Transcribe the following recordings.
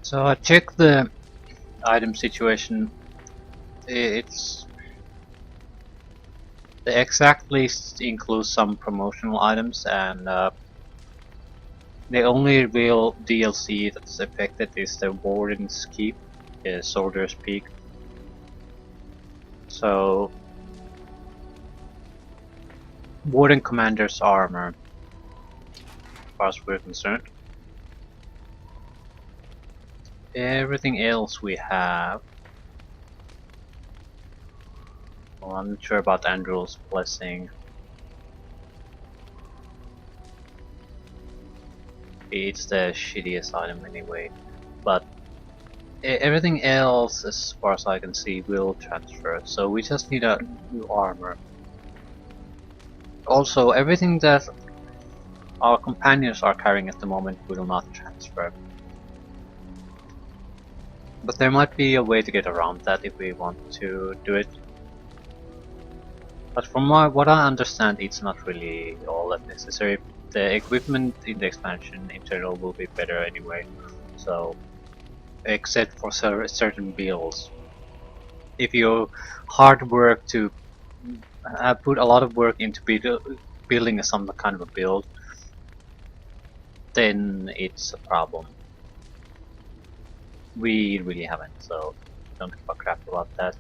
So I checked the item situation. It's the exact list includes some promotional items, and the only real DLC that's affected is the Warden's Keep, the Soldier's Peak. So Warden Commander's armor, as far as we're concerned. Everything else we have. Well, I'm not sure about Andrew's Blessing. It's the shittiest item anyway. But everything else, as far as I can see, will transfer. So we just need a new armor. Also, everything that our companions are carrying at the moment will not transfer. But there might be a way to get around that if we want to do it. But from what I understand, it's not really all that necessary. The equipment in the expansion in general will be better anyway. So, except for certain builds. If you hard work to put a lot of work into building some kind of a build, then it's a problem. We really haven't, so don't give a crap about that.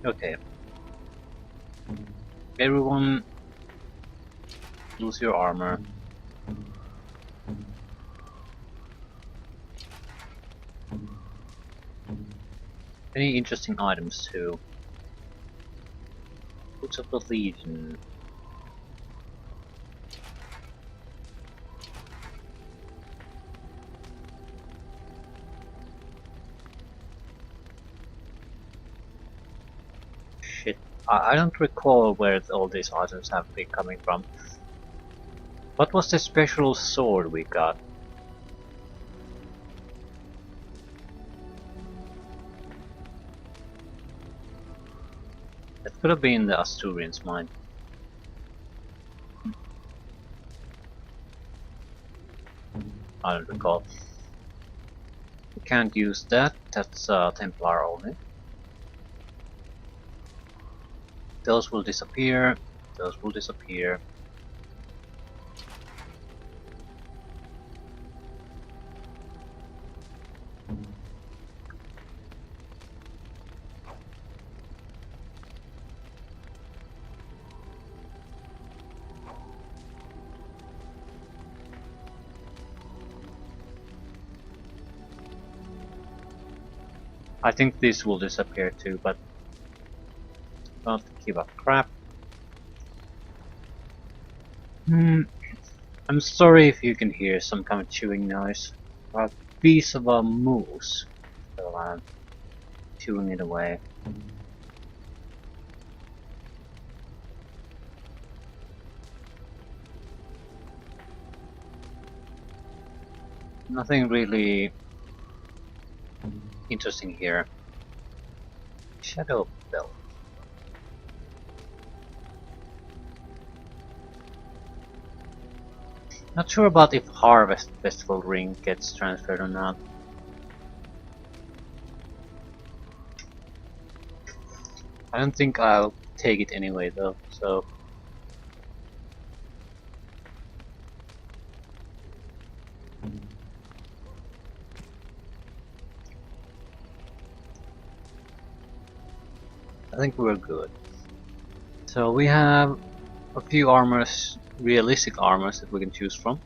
Okay. Everyone, use your armor. Any interesting items too? Boots of the Legion. Shit, I don't recall where all these items have been coming from. What was the special sword we got? That could have been the Asturian's mine. I don't recall. We can't use that, that's Templar only. Those will disappear, those will disappear. I think this will disappear too, but don't give a crap. I'm sorry if you can hear some kind of chewing noise. A piece of a moose. So I'm chewing it away. Nothing really interesting here. Shadow Belt. Not sure about if Harvest Festival Ring gets transferred or not. I don't think I'll take it anyway though, so... I think we're good. So we have a few armors, realistic armors that we can choose from.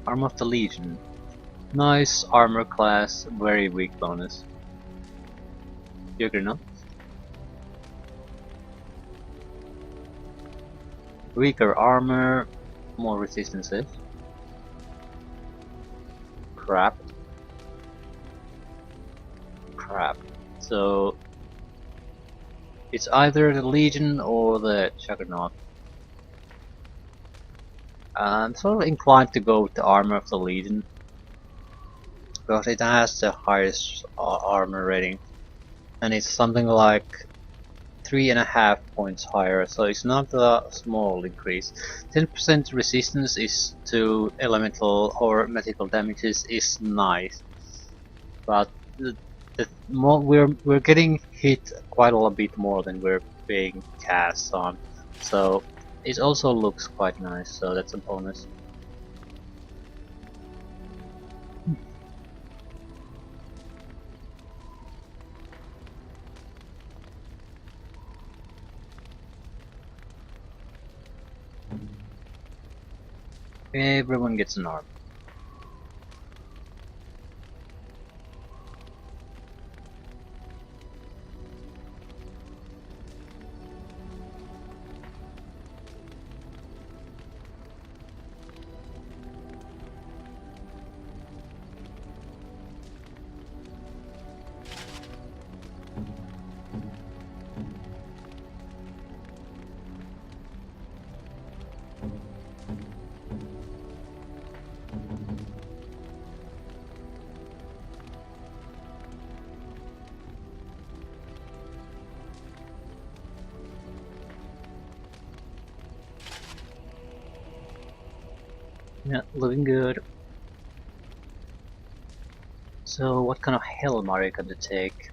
Armor of the Legion. Nice armor class, very weak bonus. Juggernaut. Weaker armor, more resistances. Crap. Crap. So it's either the Legion or the Juggernaut. I'm sort of inclined to go with the armor of the Legion because it has the highest armor rating, and it's something like 3.5 points higher, so it's not a small increase. 10% resistance is to elemental or magical damages is nice, but the more we're getting hit quite a lot bit more than we're being cast on, so it also looks quite nice. So that's a bonus. Everyone gets an arm. Yeah, looking good. So what kind of helm are you gonna take?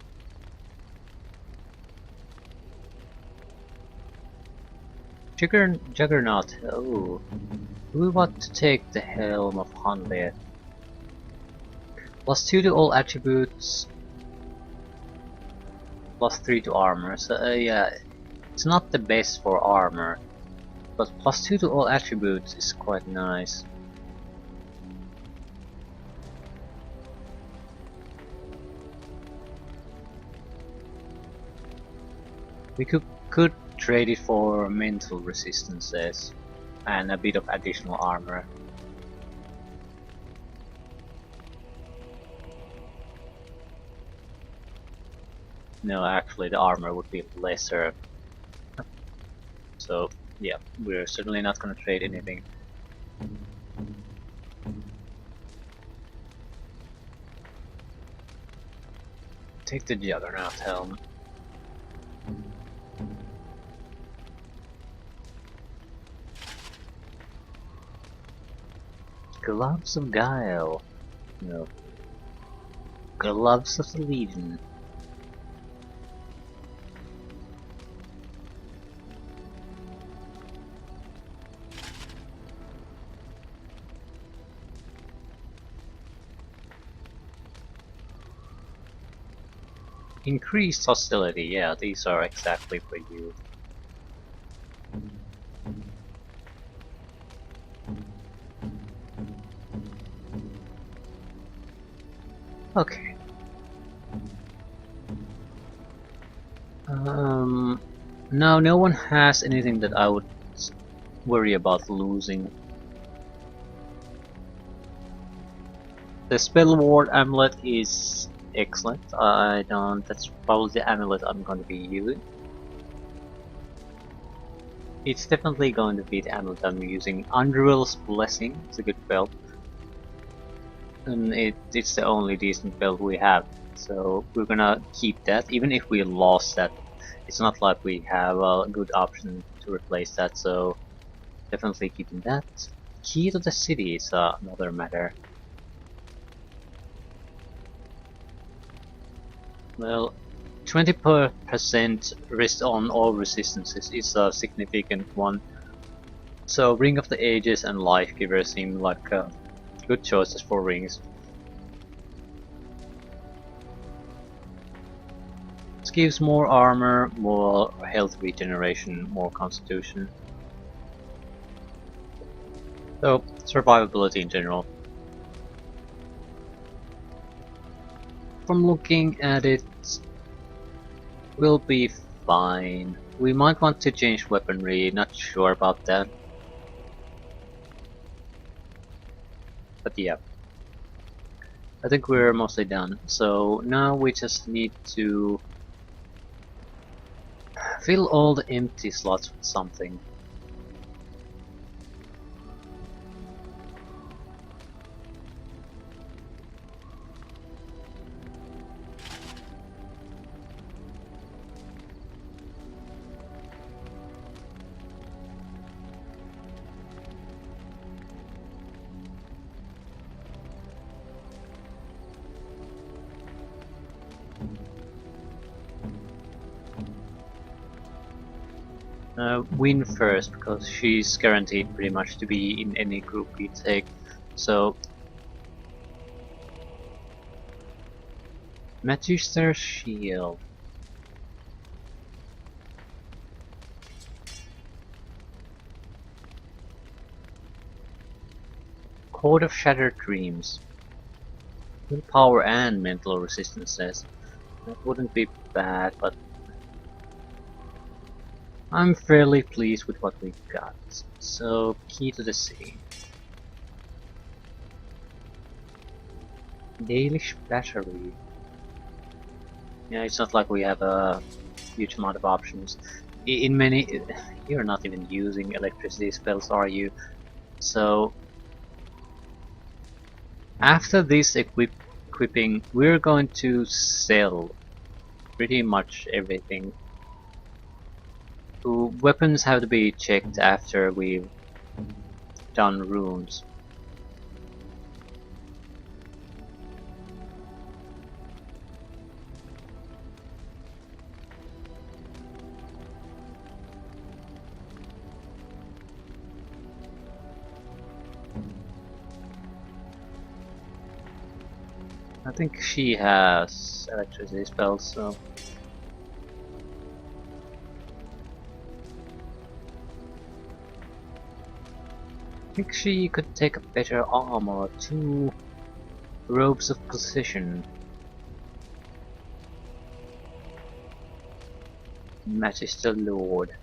Juggernaut. Oh, do we want to take the helm of Hanle? +2 to all attributes, +3 to armor. So yeah, it's not the best for armor, but +2 to all attributes is quite nice. We could trade it for mental resistances and a bit of additional armor. No, actually the armor would be lesser. So yeah, we're certainly not gonna trade anything. Take the Juggernaut helm. Gloves of Guile. No. Gloves of the Legion. Increased hostility, yeah, these are exactly for you. Okay. Now no one has anything that I would worry about losing. The Spell Ward amulet is excellent. That's probably the amulet I'm going to be using. It's definitely going to be the amulet I'm using. Underwill's Blessing is a good belt. And it's the only decent belt we have. So we're gonna keep that, even if we lost that. It's not like we have a good option to replace that, so definitely keeping that. Key to the city is another matter. Well, 20% risk on all resistances is a significant one. So Ring of the Ages and Life Giver seem like good choices for rings. This gives more armor, more health regeneration, more constitution. So, survivability in general. From looking at it, we'll be fine. We might want to change weaponry, not sure about that. But yeah. I think we're mostly done. So now we just need to fill all the empty slots with something. Win first, because she's guaranteed pretty much to be in any group we take. So, Magister Shield. Code of Shattered Dreams. Willpower and mental resistances. That wouldn't be bad, but I'm fairly pleased with what we've got. So, Key to the Sea. Dalish Battery. Yeah, it's not like we have a huge amount of options. In many, you're not even using electricity spells, are you? So, after this equipping, we're going to sell pretty much everything. Weapons have to be checked after we've done runes. I think she has electricity spells, so... I think she could take a better armor, 2 robes of position. Magister Lord.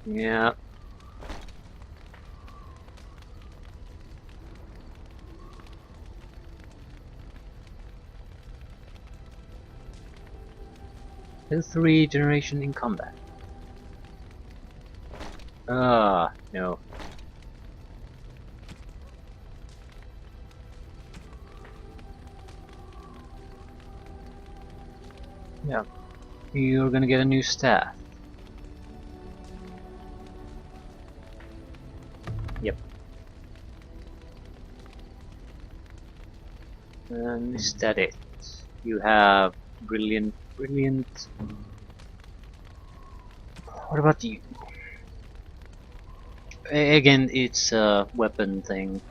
Yeah. Health regeneration in combat. Ah, no. Yeah. You're gonna get a new staff. Yep. And is that it? You have brilliant. What about you? Again, it's a weapon thing.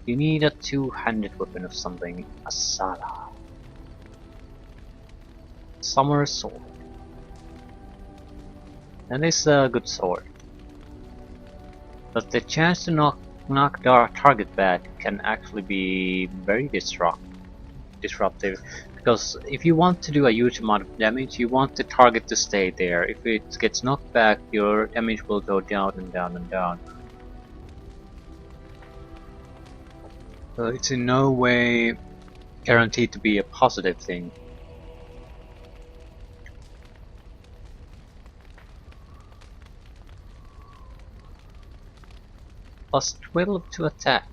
You need a two-handed weapon of something. A Sala. Summer sword. And it's a good sword. But the chance to knock our target back can actually be very disruptive. Because if you want to do a huge amount of damage, you want the target to stay there. If it gets knocked back, your damage will go down and down and down. So it's in no way guaranteed to be a positive thing. Plus 12 to attack.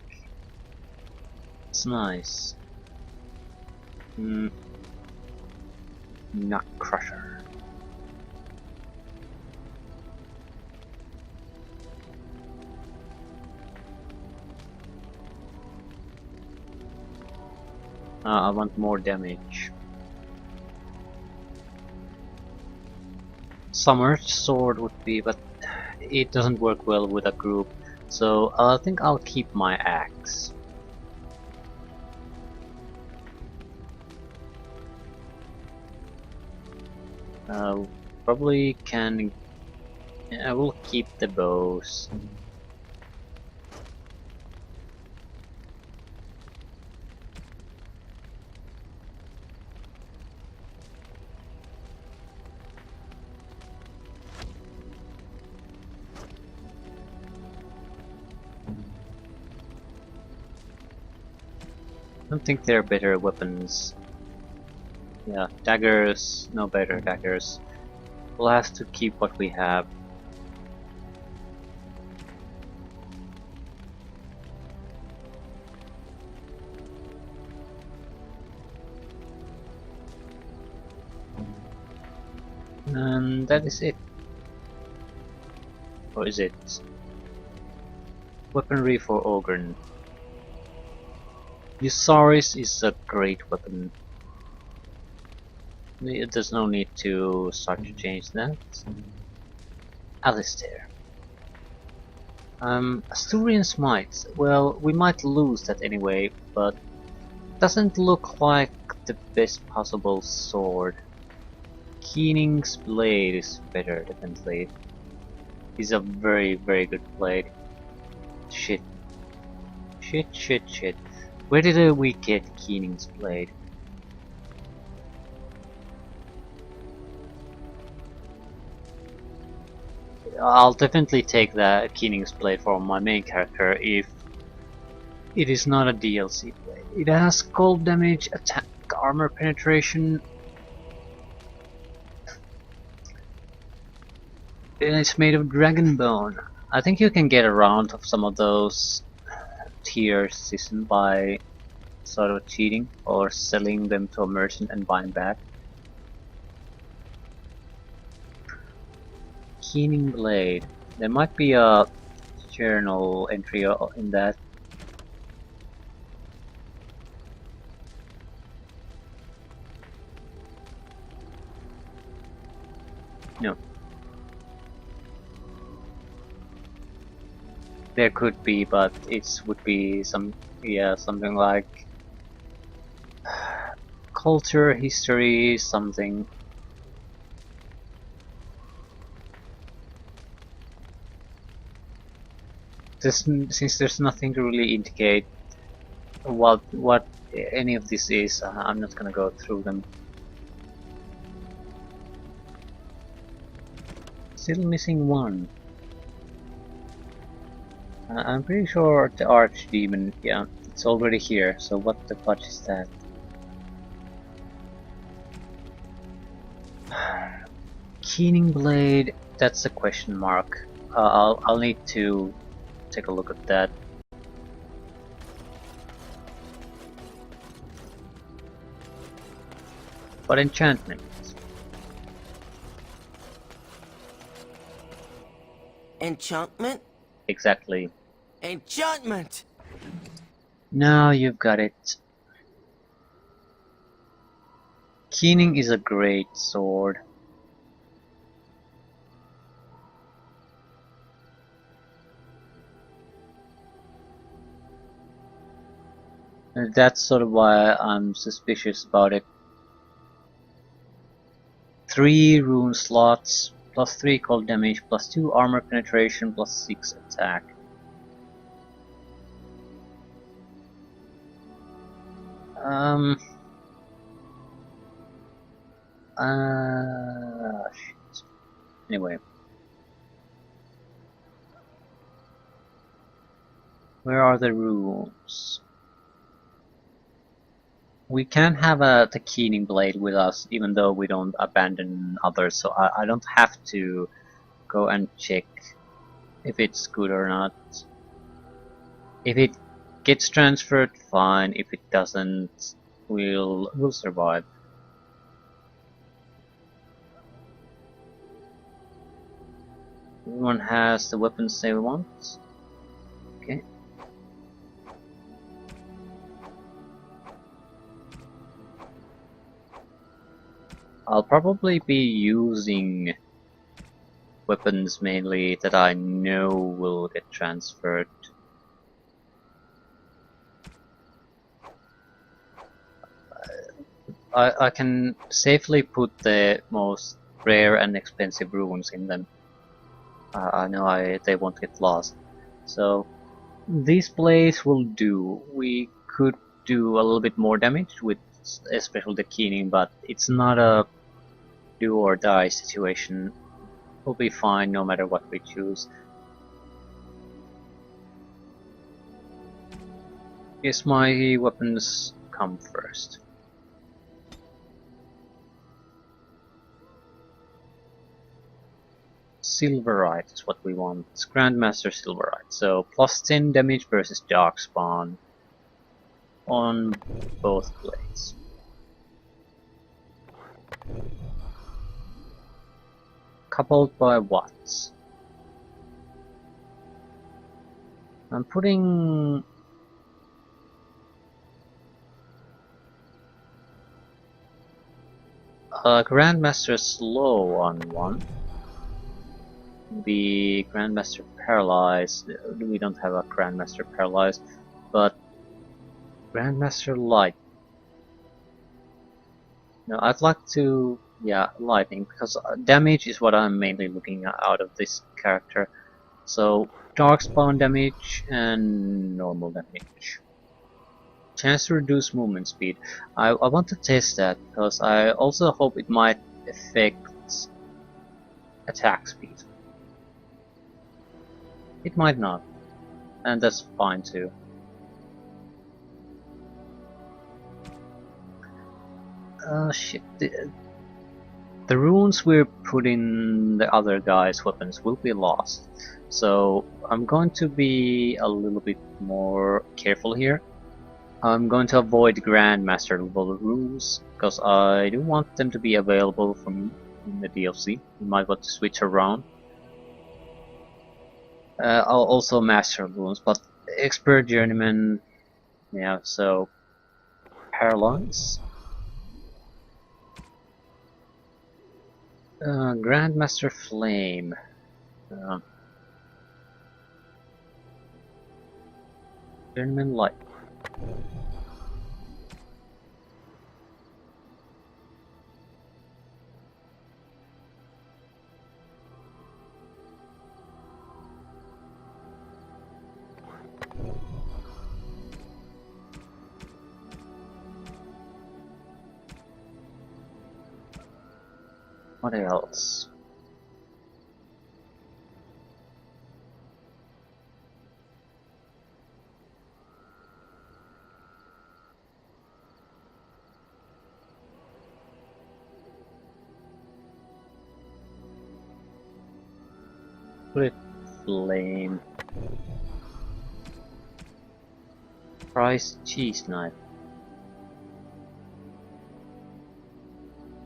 It's nice. Nut Crusher. I want more damage. Summer sword would be, but it doesn't work well with a group. So I think I'll keep my axe. Probably can. I will keep the bows. don't think there are better weapons. Yeah, daggers, no better daggers. We'll have to keep what we have. And that is it. Or is it? Weaponry for Ogren. Usaris is a great weapon. There's no need to start to change that. Alistair. Asturian Smite. Well, we might lose that anyway, but doesn't look like the best possible sword. Keening's blade is better, definitely. He's a very, very good blade. Shit. Shit. Where did we get Keening's blade? I'll definitely take that Keening's blade for my main character if it is not a DLC blade. It has cold damage, attack, armor penetration, and it's made of dragon bone. I think you can get around of some of those tier system by sort of cheating or selling them to a merchant and buying back. Keening blade. There might be a journal entry in that. No. There could be, but it would be something like culture, history, something. Since there's nothing to really indicate what any of this is, I'm not gonna go through them. Still missing one. I'm pretty sure the Archdemon, yeah, it's already here, so what the fudge is that? Keening blade, that's a question mark. I'll need to take a look at that. But enchantment. Enchantment? Exactly. Enchantment! Now you've got it. Keening is a great sword. And that's sort of why I'm suspicious about it. 3 rune slots, plus 3 cold damage, plus 2 armor penetration, plus 6 attack. Shit. Anyway. Where are the runes? We can have the Keening blade with us, even though we don't abandon others, so I don't have to go and check if it's good or not. If it gets transferred, fine. If it doesn't, we'll survive. Everyone has the weapons they want. Okay. I'll probably be using weapons mainly that I know will get transferred. I can safely put the most rare and expensive runes in them. I know they won't get lost. So these blades will do. We could do a little bit more damage with especially the keening, but it's not a do or die situation. We'll be fine no matter what we choose. Yes, my weapons come first? Silverite is what we want. It's Grandmaster Silverite. So plus 10 damage versus Darkspawn on both blades. Coupled by what? I'm putting Grandmaster Slow on one. The Grandmaster Paralyzed. We don't have a Grandmaster Paralyzed, but Grandmaster Light. No, I'd like to, yeah, Lightning, because damage is what I'm mainly looking at out of this character. So Darkspawn damage and normal damage. Chance to reduce movement speed. I want to test that because I also hope it might affect attack speed. It might not, and that's fine too. Shit. The runes we're putting the other guy's weapons will be lost. So I'm going to be a little bit more careful here. I'm going to avoid Grandmaster level runes because I do want them to be available for me in the DLC. You might want to switch around. I'll also master runes, but expert journeyman, yeah. So paralyze. Grandmaster Flame. Journeyman Light. What else? Put it flame. Price cheese knife.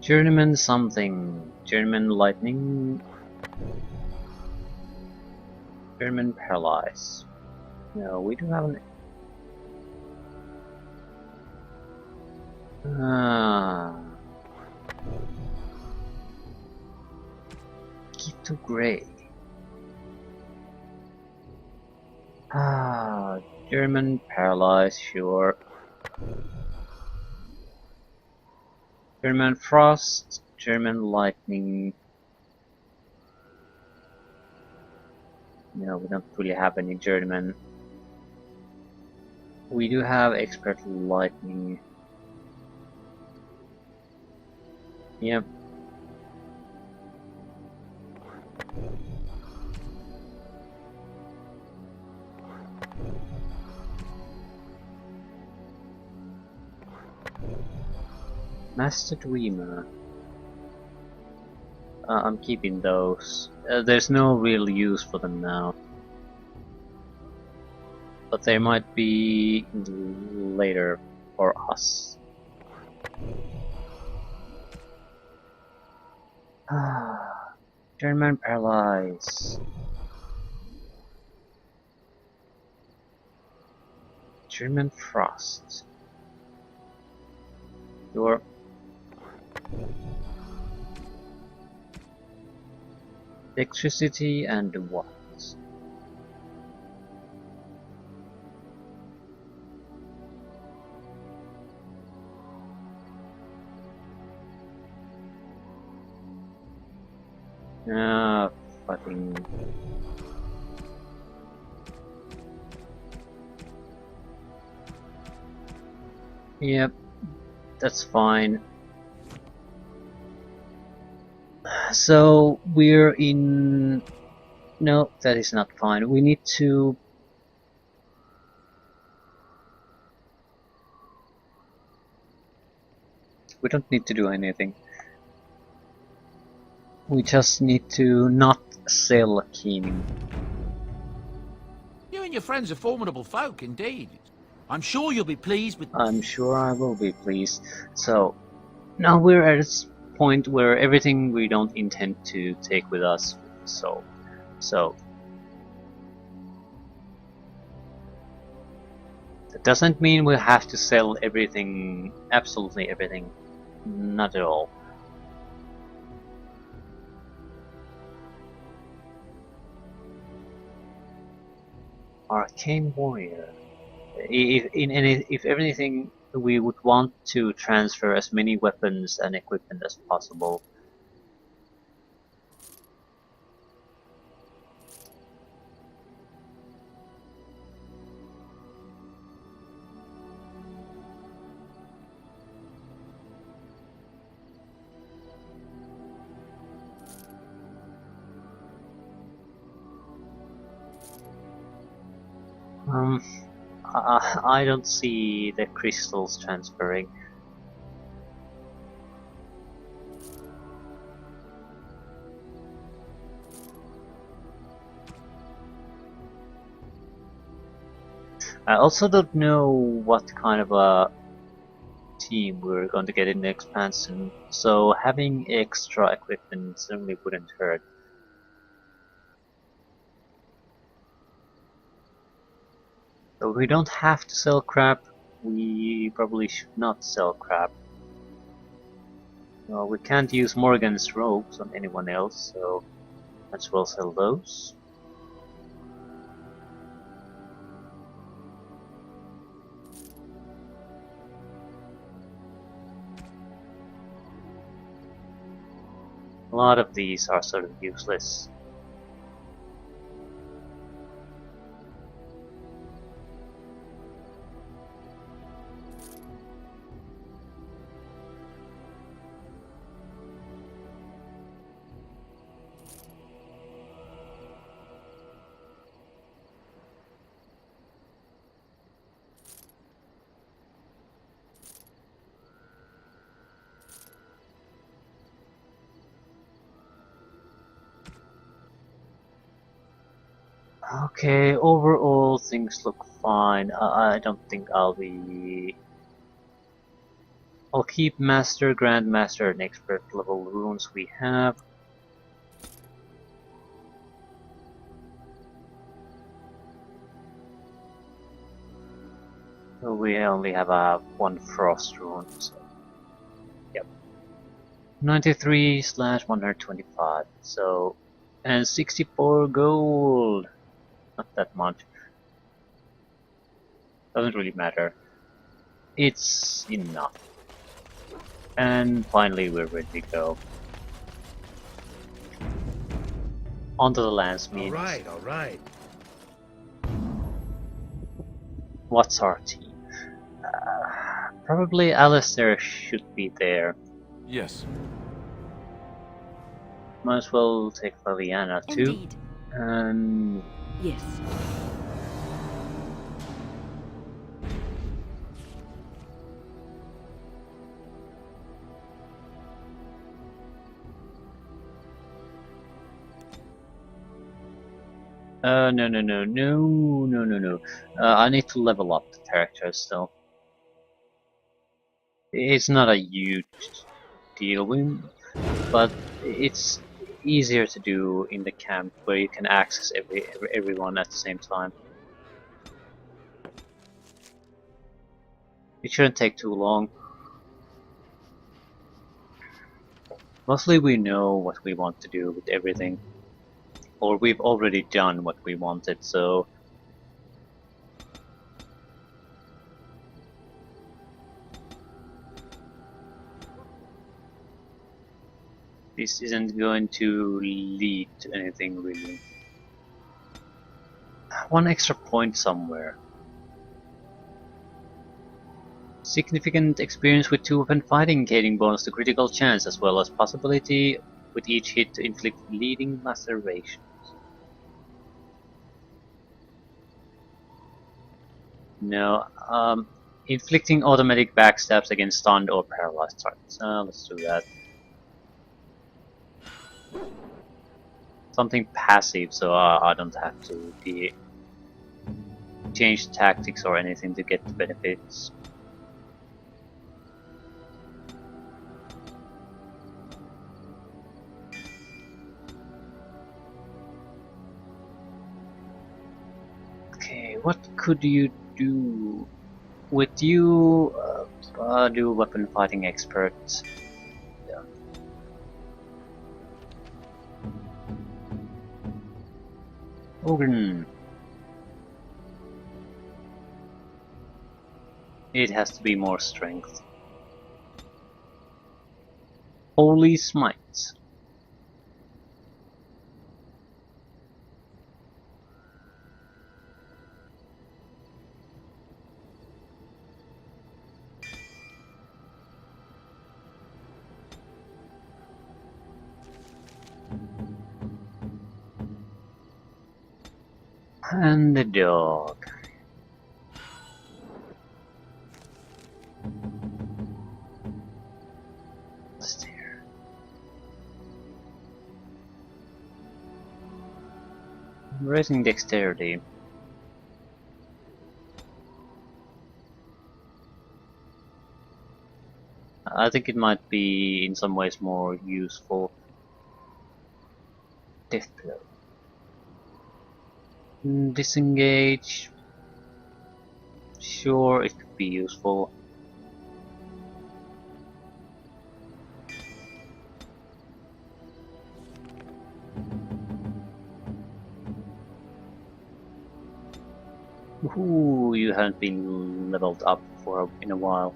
Journeyman something. Journeyman lightning. Journeyman paralyze. No, we do have an. Keep to gray. German paralyze, sure. German frost, German lightning. No, we don't really have any German. We do have expert lightning. Yep. Master Dreamer. I'm keeping those. There's no real use for them now. But they might be later for us. German Paralyze. German Frost. Sure. Electricity and what? Fucking. Yep, that's fine. So we're in. No, that is not fine. We need to. We don't need to do anything. We just need to not sell keening. You and your friends are formidable folk, indeed. I'm sure you'll be pleased with... I'm sure I will be pleased. So, now we're at this point where everything we don't intend to take with us is sold. So, that doesn't mean we have to sell everything, absolutely everything. Not at all. Arcane Warrior. If everything, we would want to transfer as many weapons and equipment as possible. Um, I don't see the crystals transferring. I also don't know what kind of a team we're going to get in the expansion, so having extra equipment certainly wouldn't hurt. So we don't have to sell crap, we probably should not sell crap. Well, we can't use Morgan's robes on anyone else, so might as well sell those. A lot of these are sort of useless. Okay, overall things look fine. I don't think I'll be... I'll keep Master, Grandmaster, and Expert level runes we have. So we only have one Frost rune, so... Yep. 93/125, so... And 64 gold! Not that much. Doesn't really matter. It's enough. And finally we're ready to go. Onto the Landsmeet. Alright. What's our team? Probably Alistair should be there. Yes. Might as well take Liliana too. Indeed. And Yes. no. I need to level up the characters still. It's not a huge deal, but it's easier to do in the camp where you can access everyone at the same time. It shouldn't take too long. Mostly we know what we want to do with everything. Or we've already done what we wanted, so... This isn't going to lead to anything really. One extra point somewhere. Significant experience with 2-weapon fighting, gaining bonus to critical chance, as well as possibility with each hit to inflict bleeding lacerations. No, Inflicting automatic backstabs against stunned or paralyzed targets. Let's do that. Something passive, so I don't have to change tactics or anything to get the benefits. Okay, what could you do? With you, do weapon fighting experts. Yeah. Ogren. It has to be more strength. Holy Smite. And the dog. Stare. Raising dexterity. I think it might be in some ways more useful. Death blow. Disengage. Sure, it could be useful. Ooh, you haven't been leveled up in a while.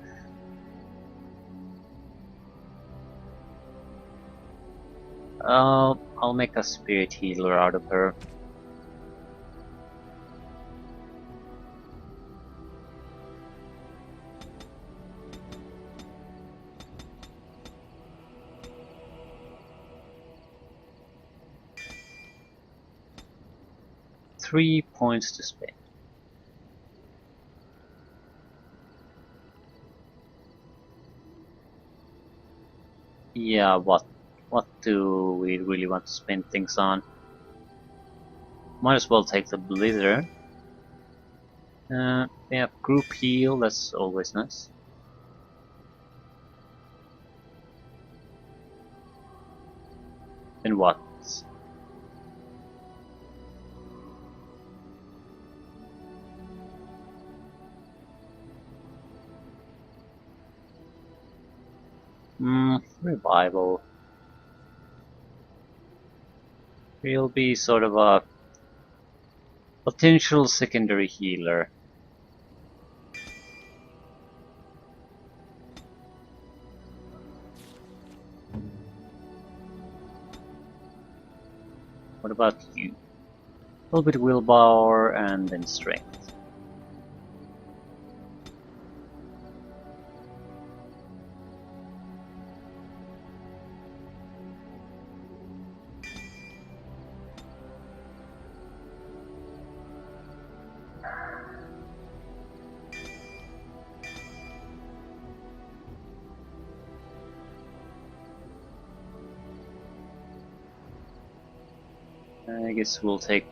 I'll make a spirit healer out of her. Three points to spend. Yeah, what do we really want to spend things on? Might as well take the Blizzard. Yeah, group heal, that's always nice. And what? Revival. He'll be sort of a potential secondary healer. What about you? A little bit willpower and then strength. I guess we'll take...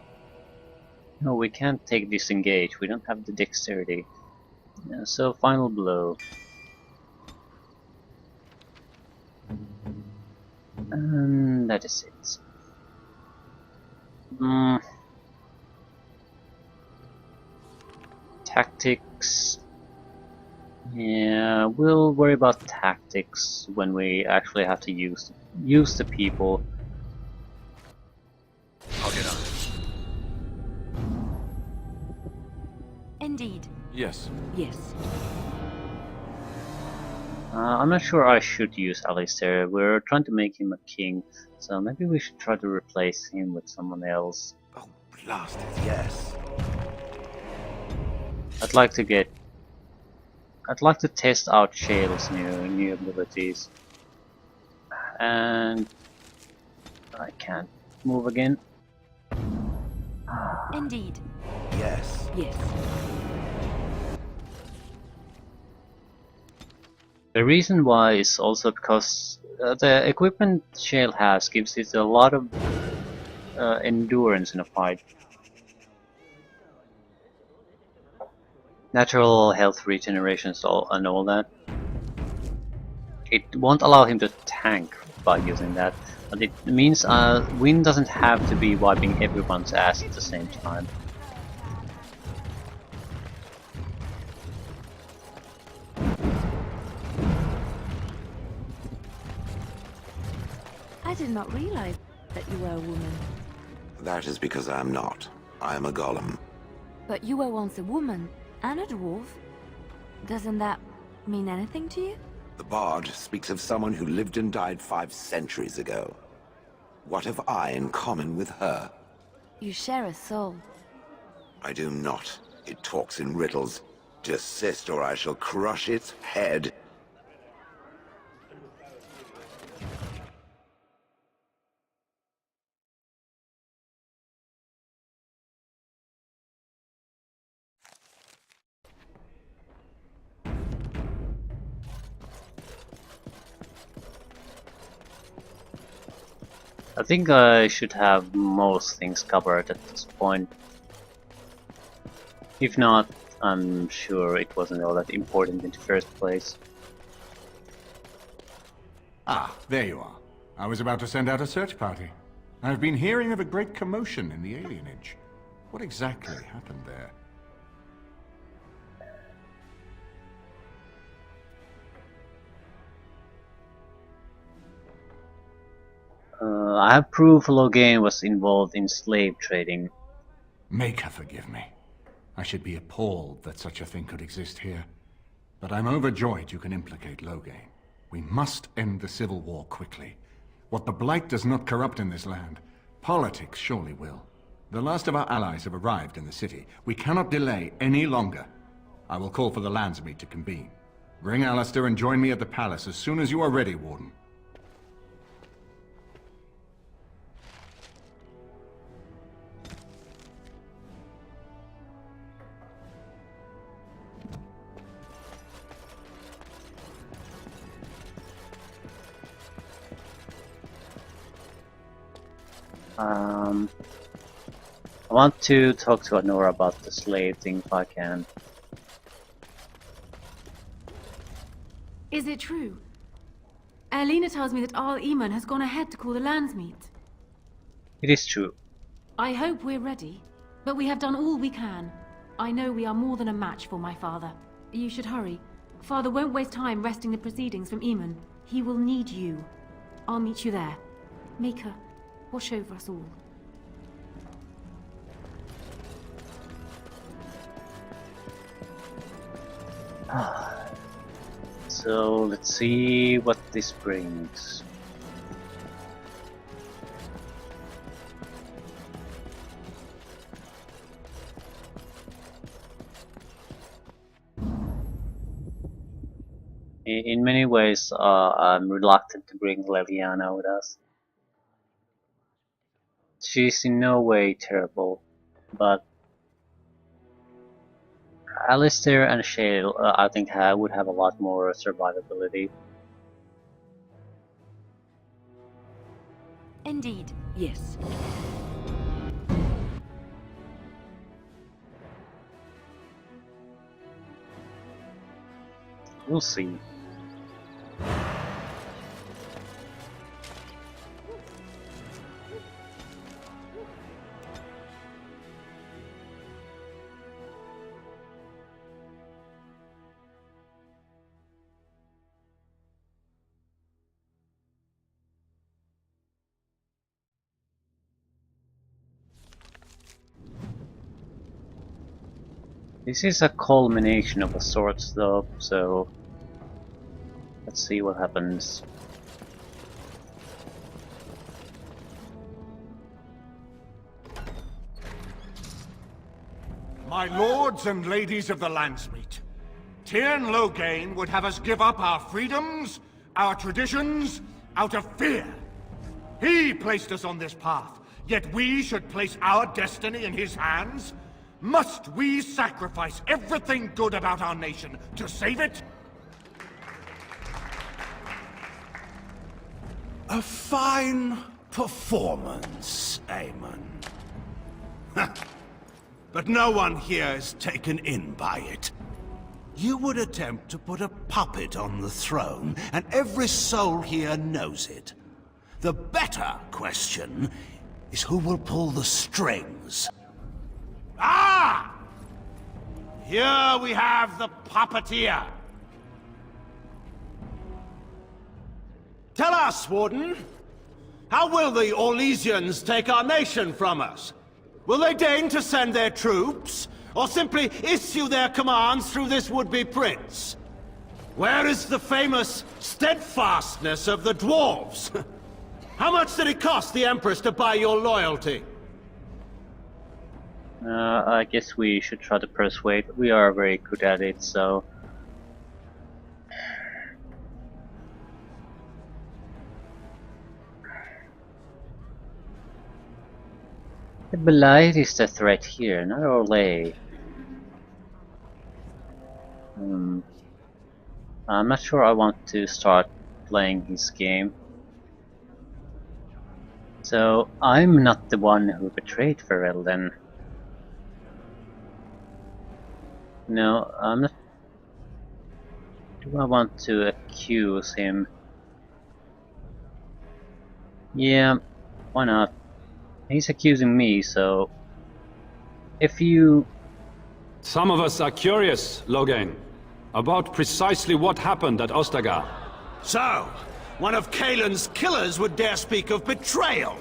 No, we can't take disengage. We don't have the dexterity. So final blow. And that is it. Tactics. Yeah, we'll worry about tactics when we actually have to use the people. I'll get on it. Indeed. Yes. Yes. I'm not sure I should use Alistair. We're trying to make him a king, so maybe we should try to replace him with someone else. Oh, blast it, yes. I'd like to test out Shale's new abilities. And I can't move again. Indeed. Yes. Yes. The reason why is also because the equipment Shale has gives it a lot of endurance in a fight. Natural health regeneration and all that. It won't allow him to tank by using that, but it means Win doesn't have to be wiping everyone's ass at the same time. I did not realize that you were a woman. That is because I am not. I am a golem. But you were once a woman and a dwarf. Doesn't that mean anything to you? The bard speaks of someone who lived and died 5 centuries ago. What have I in common with her? You share a soul. I do not. It talks in riddles. Desist or I shall crush its head. I think I should have most things covered at this point. If not, I'm sure it wasn't all that important in the first place. Ah, there you are. I was about to send out a search party. I've been hearing of a great commotion in the alienage. What exactly happened there? I have proof Logain was involved in slave trading. Make her forgive me. I should be appalled that such a thing could exist here. But I'm overjoyed you can implicate Logain. We must end the civil war quickly. What the Blight does not corrupt in this land, politics surely will. The last of our allies have arrived in the city. We cannot delay any longer. I will call for the Landsmeet to convene. Bring Alistair and join me at the palace as soon as you are ready, Warden. I want to talk to Anora about the slave thing if I can. Is it true? Erlina tells me that Arl Eamon has gone ahead to call the Landsmeet. It is true. I hope we're ready, but we have done all we can. I know we are more than a match for my father. You should hurry. Father won't waste time wresting the proceedings from Eamon. He will need you. I'll meet you there. Maker, watch over us all. So let's see what this brings. In many ways, I'm reluctant to bring Leliana with us. She's in no way terrible, but Alistair and Shale, I think, would have a lot more survivability. Indeed, yes. We'll see. This is a culmination of a sorts though, so let's see what happens. My lords and ladies of the Landsmeet, Tyrn Logain would have us give up our freedoms, our traditions, out of fear. He placed us on this path, yet we should place our destiny in his hands? Must we sacrifice everything good about our nation to save it? A fine performance, Aemon. But no one here is taken in by it. You would attempt to put a puppet on the throne, and every soul here knows it. The better question is who will pull the strings. Ah! Here we have the puppeteer. Tell us, Warden, how will the Orlesians take our nation from us? Will they deign to send their troops, or simply issue their commands through this would-be prince? Where is the famous steadfastness of the dwarves? How much did it cost the Empress to buy your loyalty? I guess we should try to persuade. We are very good at it, so... The Blight is the threat here, not Orlais. I'm not sure I want to start playing his game. So, I'm not the one who betrayed Ferelden. No, I'm not... Do I want to accuse him? Yeah, why not? He's accusing me, so... If you... Some of us are curious, Loghain, about precisely what happened at Ostagar. So, one of Kaelin's killers would dare speak of betrayal.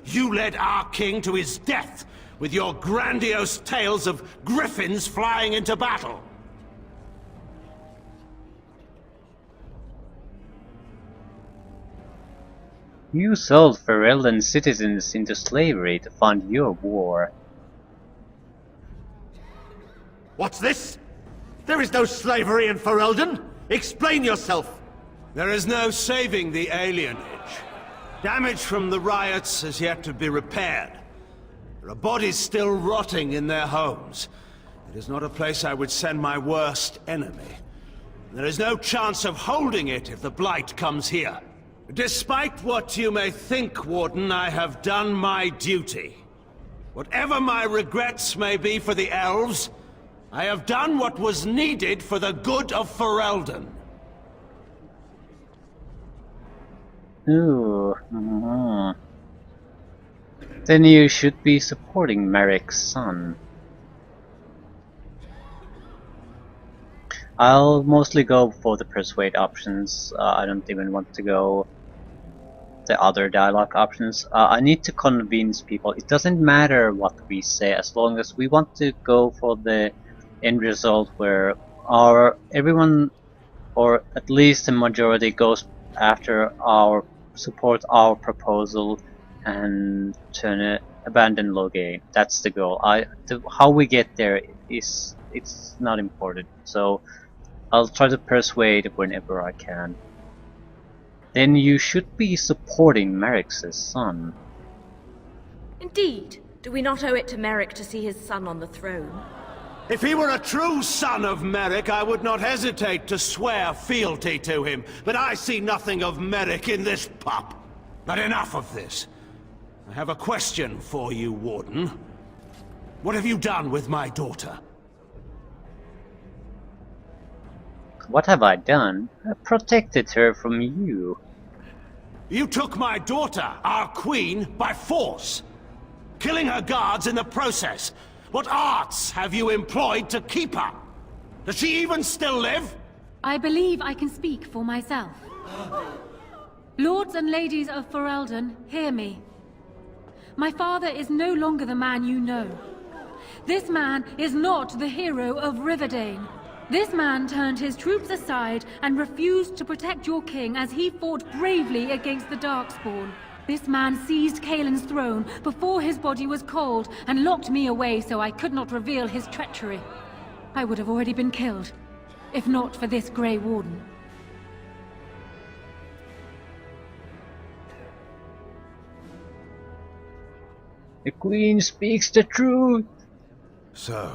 You led our king to his death with your grandiose tales of griffins flying into battle. You sold Ferelden citizens into slavery to fund your war. What's this? There is no slavery in Ferelden. Explain yourself. There is no saving the alienage. Damage from the riots has yet to be repaired. There are bodies still rotting in their homes. It is not a place I would send my worst enemy. There is no chance of holding it if the Blight comes here. Despite what you may think, Warden, I have done my duty. Whatever my regrets may be for the elves, I have done what was needed for the good of Ferelden. Ooh. Then you should be supporting Merrick's son. I'll mostly go for the persuade options. I don't even want to go the other dialogue options. I need to convince people. It doesn't matter what we say as long as we want to go for the end result where everyone, or at least the majority, goes after support our proposal and abandon Loghain. That's the goal. How we get there it's not important. So I'll try to persuade whenever I can. Then you should be supporting Merrick's son. Indeed. Do we not owe it to Merrick to see his son on the throne? If he were a true son of Merrick, I would not hesitate to swear fealty to him. But I see nothing of Merrick in this pup. But enough of this. I have a question for you, Warden. What have you done with my daughter? What have I done? I protected her from you. You took my daughter, our queen, by force, killing her guards in the process. What arts have you employed to keep her? Does she even still live? I believe I can speak for myself. Lords and ladies of Ferelden, hear me. My father is no longer the man you know. This man is not the hero of Riverdane. This man turned his troops aside and refused to protect your king as he fought bravely against the Darkspawn. This man seized Kaelin's throne before his body was cold and locked me away so I could not reveal his treachery. I would have already been killed, if not for this Grey Warden. The Queen speaks the truth. So,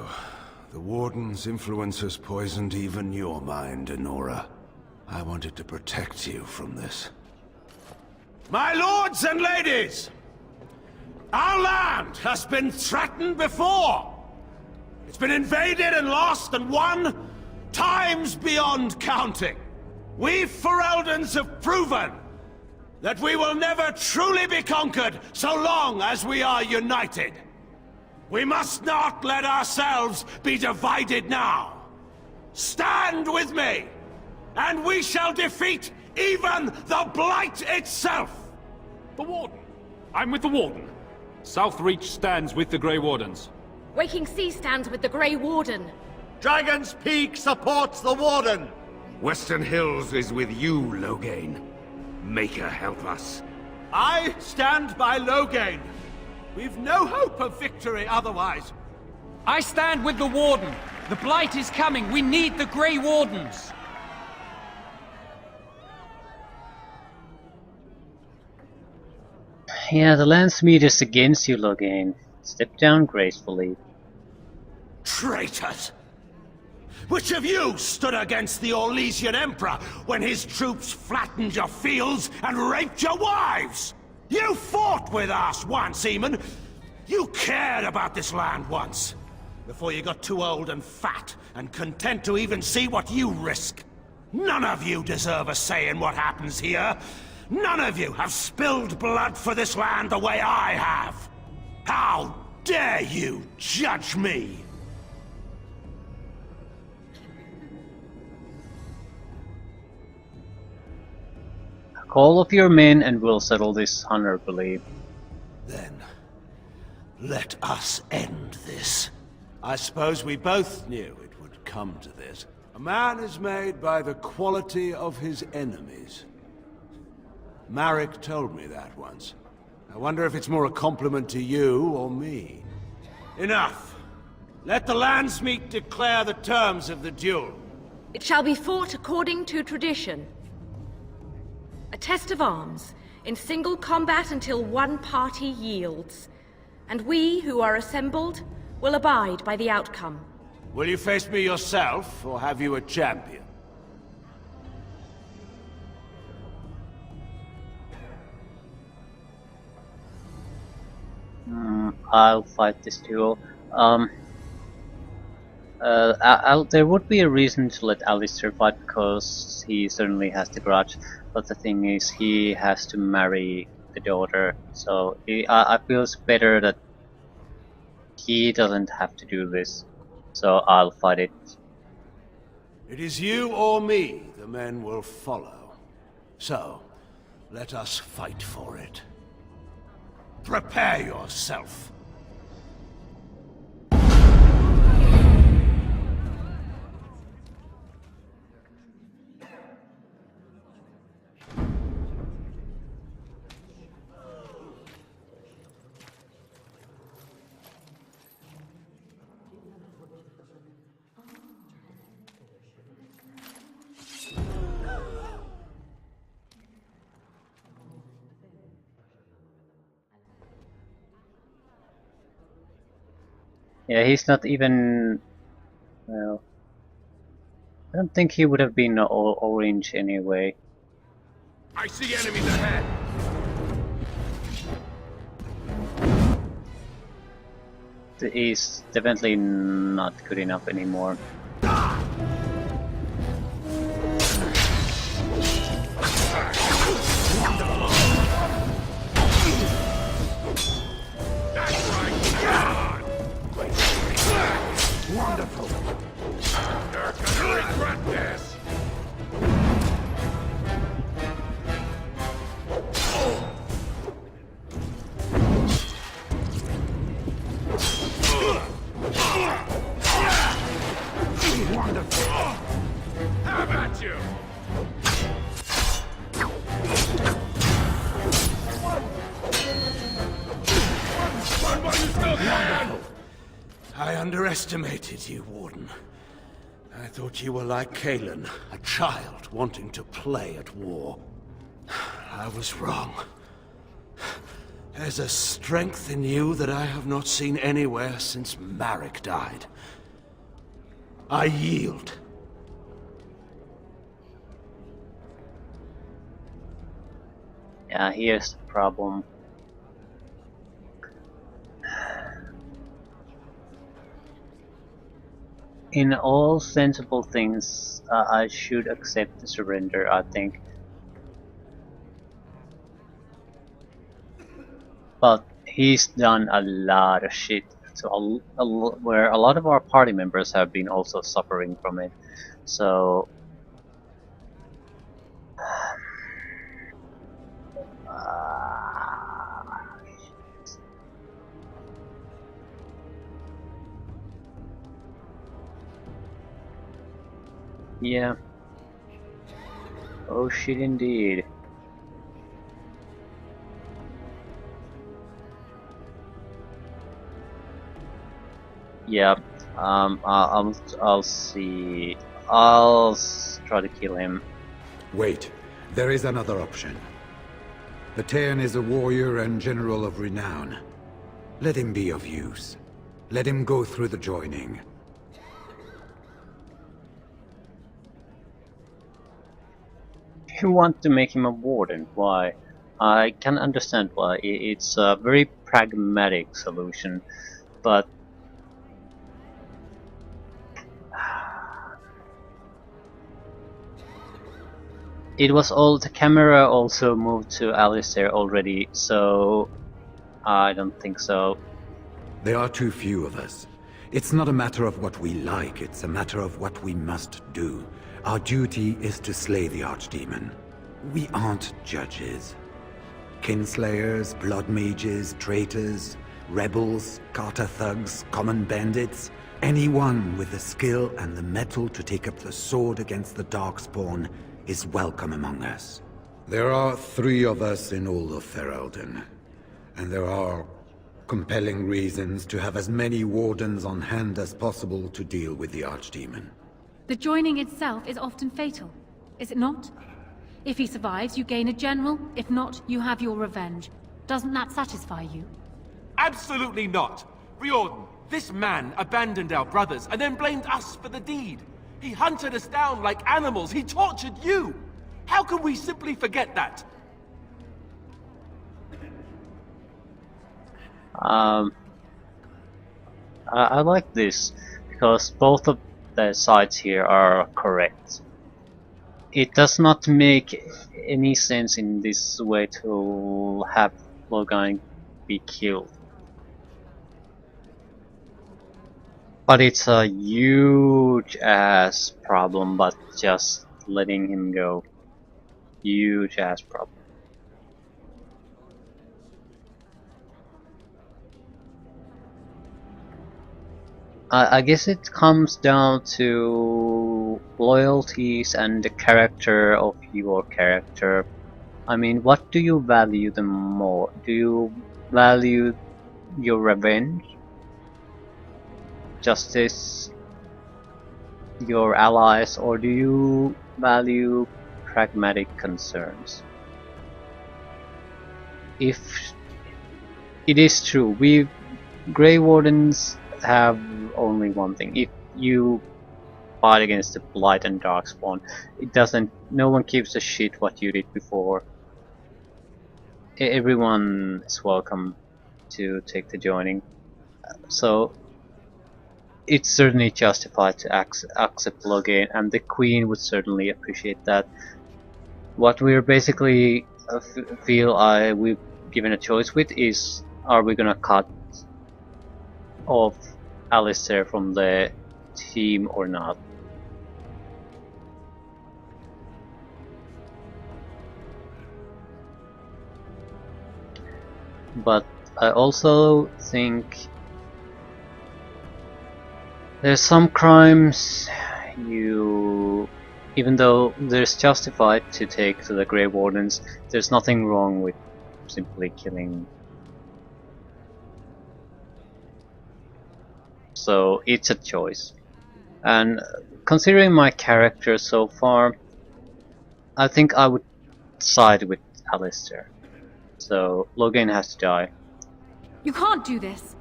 the Warden's influence has poisoned even your mind, Enora. I wanted to protect you from this. My lords and ladies, our land has been threatened before. It's been invaded and lost and won times beyond counting. We Fereldans have proven that we will never truly be conquered so long as we are united. We must not let ourselves be divided now. Stand with me, and we shall defeat even the Blight itself! The Warden. I'm with the Warden. Southreach stands with the Grey Wardens. Waking Sea stands with the Grey Warden. Dragon's Peak supports the Warden! Western Hills is with you, Loghain. Make her help us. I stand by Loghain. We've no hope of victory otherwise. I stand with the Warden. The Blight is coming. We need the Grey Wardens. Yeah, the Landsmeet is against you, Loghain. Step down gracefully. Traitors! Which of you stood against the Orlesian Emperor when his troops flattened your fields and raped your wives? You fought with us once, Eamon. You cared about this land once. Before you got too old and fat and content to even see what you risk. None of you deserve a say in what happens here. None of you have spilled blood for this land the way I have. How dare you judge me? Call up your men and we'll settle this honorably. Then, let us end this. I suppose we both knew it would come to this. A man is made by the quality of his enemies. Marek told me that once. I wonder if it's more a compliment to you or me. Enough! Let the Landsmeet declare the terms of the duel. It shall be fought according to tradition. A test of arms, in single combat until one party yields. And we, who are assembled, will abide by the outcome. Will you face me yourself, or have you a champion? I'll fight this duel. There would be a reason to let Alistair fight because he certainly has the grudge, but the thing is he has to marry the daughter, so I feels better that he doesn't have to do this, so I'll fight it. It is you or me the men will follow. So, let us fight for it. Prepare yourself. Yeah, he's not even... well... I don't think he would have been orange anyway. I see enemies ahead. He's definitely not good enough anymore. Wonderful. They're gonna regret this. Wonderful. How about you? One while you still can. I underestimated you, Warden. I thought you were like Kalen, a child wanting to play at war. I was wrong. There's a strength in you that I have not seen anywhere since Marek died. I yield. Yeah, here's the problem. In all sensible things, I should accept the surrender, I think. But he's done a lot of shit, so where a lot of our party members have been also suffering from it. So yeah. Oh shit indeed. Yeah. I'll see. Try to kill him. Wait, there is another option. The Terran is a warrior and general of renown. Let him be of use. Let him go through the joining. You want to make him a warden? Why? I can understand why. It's a very pragmatic solution, but it was all the camera also moved to Alistair already, so I don't think so. There are too few of us. It's not a matter of what we like, it's a matter of what we must do. Our duty is to slay the Archdemon. We aren't judges. Kinslayers, blood mages, traitors, rebels, Carter thugs, common bandits. Anyone with the skill and the mettle to take up the sword against the Darkspawn is welcome among us. There are 3 of us in all of Ferelden, and there are compelling reasons to have as many wardens on hand as possible to deal with the Archdemon. The joining itself is often fatal, is it not? If he survives, you gain a general. If not, you have your revenge. Doesn't that satisfy you? Absolutely not! Riordan, this man abandoned our brothers and then blamed us for the deed. He hunted us down like animals. He tortured you! How can we simply forget that? I like this because both of the sides here are correct. It does not make any sense in this way to have Logan be killed. But it's a huge ass problem, but just letting him go. Huge ass problem. I guess it comes down to loyalties and the character of your character. I mean, what do you value the more? Do you value your revenge, justice, your allies, or do you value pragmatic concerns? If it is true, we Grey Wardens have only one thing. If you fight against the Blight and Darkspawn, no one gives a shit what you did before. Everyone is welcome to take the joining. So it's certainly justified to accept Logan, and the Queen would certainly appreciate that. What we're basically we've given a choice with is, are we gonna cut off Alistair from the team or not? But I also think there's some crimes even though there's justified to take to the Grey Wardens, there's nothing wrong with simply killing. So it's a choice. And considering my character so far, I think I would side with Alistair. So Logan has to die. You can't do this.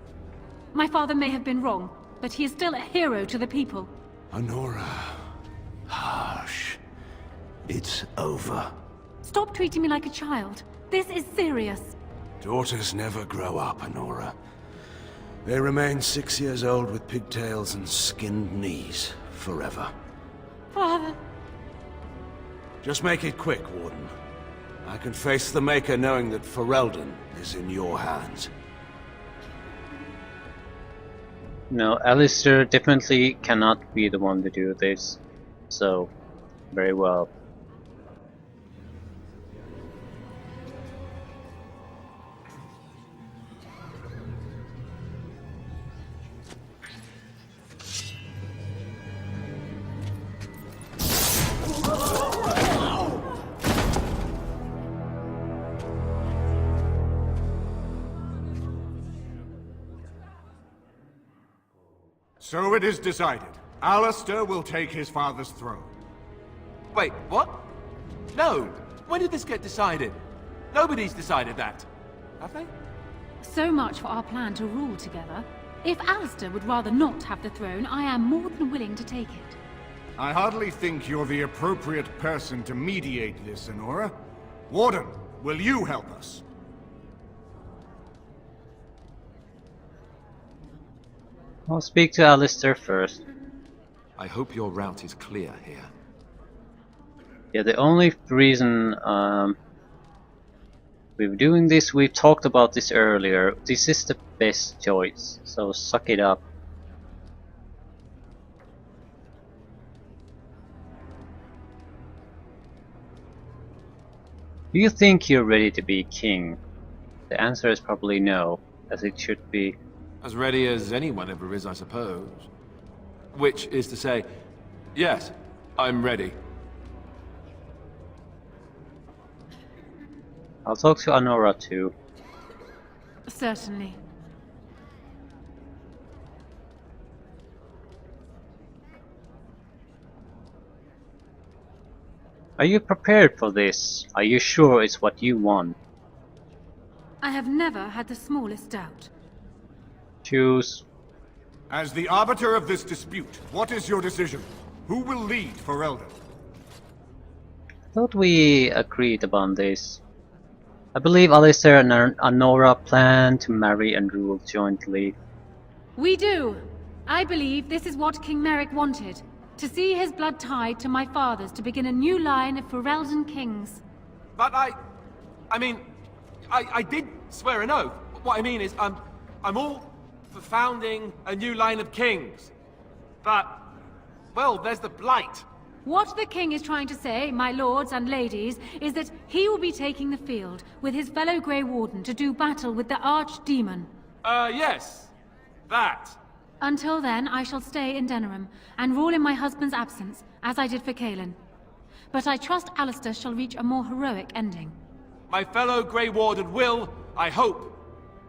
My father may have been wrong, but he is still a hero to the people. Honora. Hush. It's over. Stop treating me like a child. This is serious. Daughters never grow up, Honora. They remain 6 years old with pigtails and skinned knees, forever. Father. Just make it quick, Warden. I can face the Maker knowing that Ferelden is in your hands. No, Alistair definitely cannot be the one to do this. So, very well. So it is decided. Alistair will take his father's throne. Wait, what? No! When did this get decided? Nobody's decided that. Have they? So much for our plan to rule together. If Alistair would rather not have the throne, I am more than willing to take it. I hardly think you're the appropriate person to mediate this, Honora. Warden, will you help us? I'll speak to Alistair first. I hope your route is clear here. Yeah, the only reason we're doing this, we talked about this earlier. This is the best choice, so suck it up. Do you think you're ready to be king? The answer is probably no, as it should be. As ready as anyone ever is, I suppose. Which is to say, yes, I'm ready. I'll talk to Honora too. Certainly. Are you prepared for this? Are you sure it's what you want? I have never had the smallest doubt. Choose. As the arbiter of this dispute, what is your decision? Who will lead Ferelden? Thought we agreed upon this. I believe Alistair and Honora plan to marry and rule jointly. We do. I believe this is what King Merrick wanted. To see his blood tied to my father's to begin a new line of Ferelden kings. But I mean, I did swear an oath. What I mean is, I'm all for founding a new line of kings. But, well, there's the Blight. What the king is trying to say, my lords and ladies, is that he will be taking the field with his fellow Grey Warden to do battle with the Archdemon. Yes. That. Until then, I shall stay in Denerim and rule in my husband's absence, as I did for Kaelin. But I trust Alistair shall reach a more heroic ending. My fellow Grey Warden will, I hope,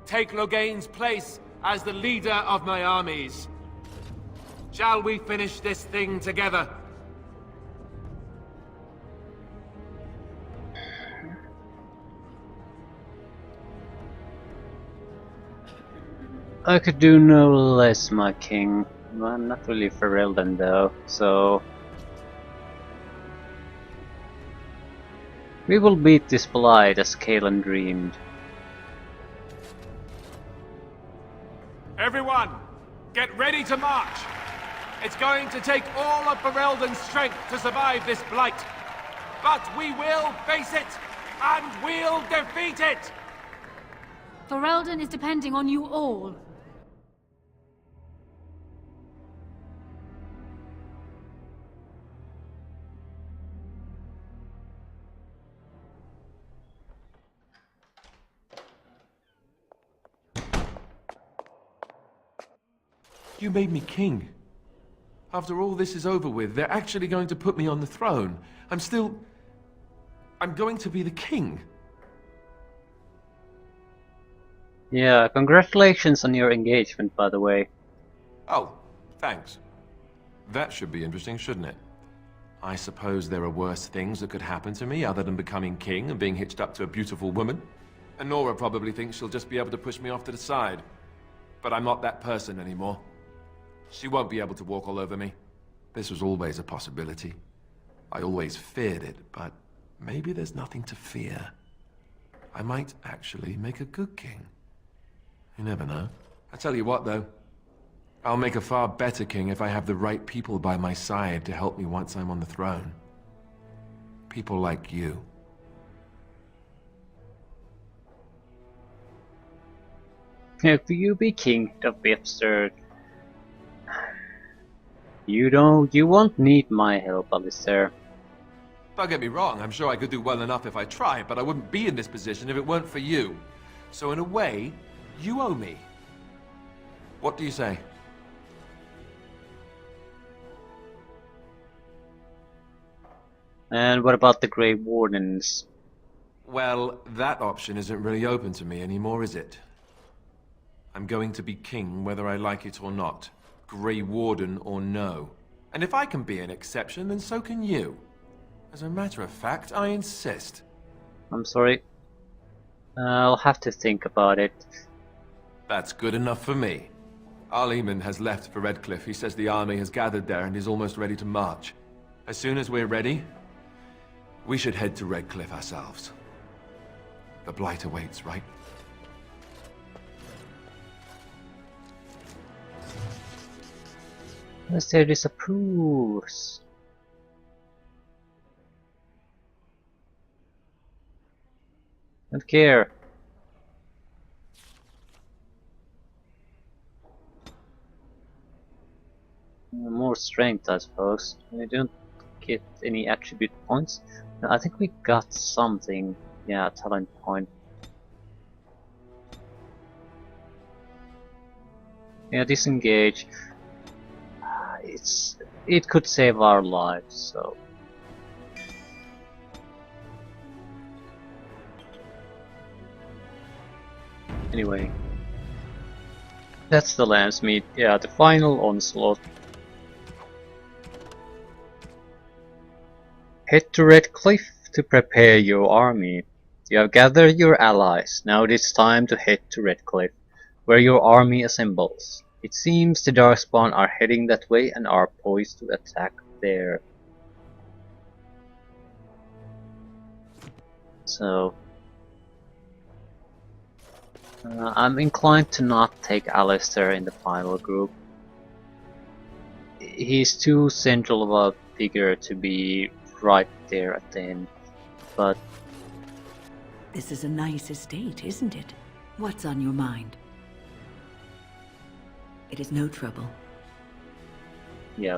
take Loghain's place as the leader of my armies. Shall we finish this thing together? I could do no less, my king. Well, I'm not really Ferelden though, so... We will beat this blight as Kaelin dreamed. Everyone, get ready to march! It's going to take all of Ferelden's strength to survive this blight. But we will face it, and we'll defeat it! Ferelden is depending on you all. You made me king. After all this is over with, they're actually going to put me on the throne. I'm going to be the king. Yeah, congratulations on your engagement, by the way. Oh, thanks. That should be interesting, shouldn't it? I suppose there are worse things that could happen to me other than becoming king and being hitched up to a beautiful woman. And Nora probably thinks she'll just be able to push me off to the side. But I'm not that person anymore. She won't be able to walk all over me. This was always a possibility. I always feared it, but maybe there's nothing to fear. I might actually make a good king. You never know. I tell you what, though. I'll make a far better king if I have the right people by my side to help me once I'm on the throne. People like you. If you be king of Webster, you won't need my help, Alistair. Don't get me wrong, I'm sure I could do well enough if I tried, but I wouldn't be in this position if it weren't for you. So in a way, you owe me. What do you say? And what about the Grey Wardens? Well, that option isn't really open to me anymore, is it? I'm going to be king whether I like it or not. Grey Warden or no. And if I can be an exception, then so can you. As a matter of fact, I insist. I'm sorry. I'll have to think about it. That's good enough for me. Arleman has left for Redcliffe. He says the army has gathered there and is almost ready to march. As soon as we're ready, we should head to Redcliffe ourselves. The Blight awaits, right? Alistair disapproves. Don't care. More strength, I suppose. We don't get any attribute points. No, I think we got something. Yeah, talent point. Yeah, disengage. It could save our lives, so. Anyway, that's the Landsmeet. Yeah, the final onslaught. Head to Redcliffe to prepare your army. You have gathered your allies. Now it's time to head to Redcliffe, where your army assembles. It seems the Darkspawn are heading that way and are poised to attack there. So, I'm inclined to not take Alistair in the final group. He's too central of a figure to be right there at the end, but... This is a nice estate, isn't it? What's on your mind? It is no trouble. yeah.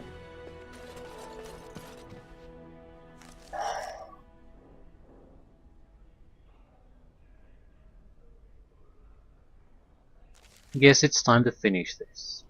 Guess it's time to finish this.